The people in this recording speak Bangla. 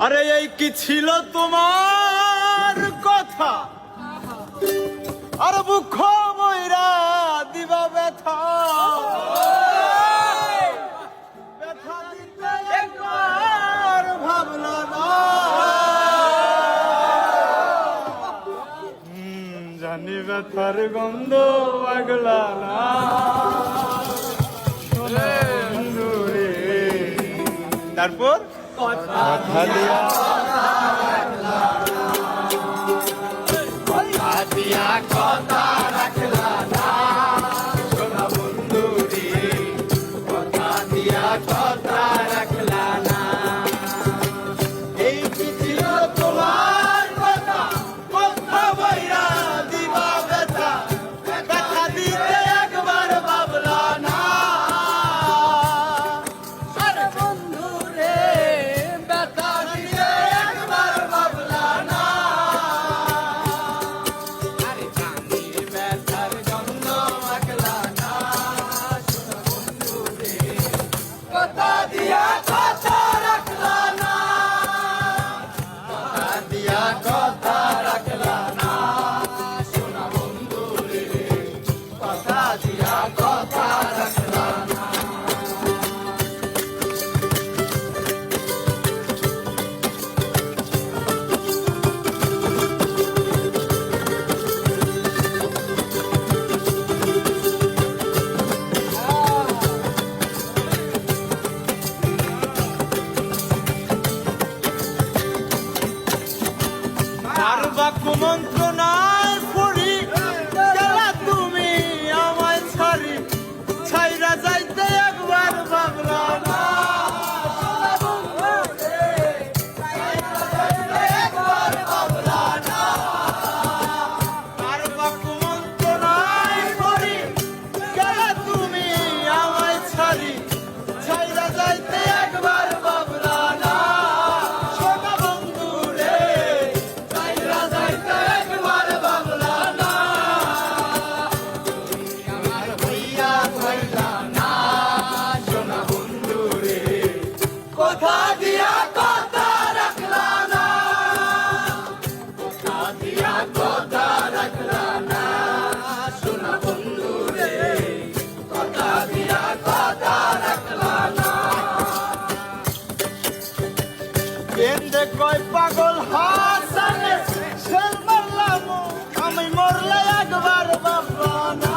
আরে এই কি ছিল তোমার কথা, আর বুক ময়রা দিবা ব্যথা, ব্যথা দিতে একবার ভাবলা না। জানি ব্যথার গন্ধ আগলা না। তারপর কথা দিয়া কথা রাখলা না, সোনা বন্ধু রে, কথা দিয়া কথা রাখলা না। এই কি ছিল তোমার কথা, কথা বইরা দিবা ব্যথা, ব্যথা দিতে একবার ভাবলা না। আরে বন্ধু রে, ব্যথা দিতে একবার ভাবলা না। আরে জানি ব্যথার গন্ধ আগলা না, সোনা বন্ধু রে, কথা দিয়া কথা রাখলা না, কথা দিয়া কথা রাখলা না, সোনা বন্ধু রে, কথা দিয়া কথা রাখলা না। আর বা কুমন্ত্রণায় পড়ি গেলা তুমি আমায় ছাড়ি, ছাইরা যাইতে একবার ভাবলা না। আর বা কুমন্ত্রণায় পড়ি গেলা তুমি আমায় ছাড়ি, ছাইরা যাইতে একবার ভাবলা না। সোনা বন্ধু রে, ছাইরা যাইতে একবার ভাবলা না। আমার হইয়া হইলা না, সোনা বন্ধু রে, কথা দিয়া কথা রাখলা না, কথা দিয়া কথা রাখলা না, সোনা বন্ধু রে, কথা দিয়া কথা রাখলা না। কেন্দে কয় পাগল হাসানে, শের মারলাম আমি মরলে একবার ভাবলা না।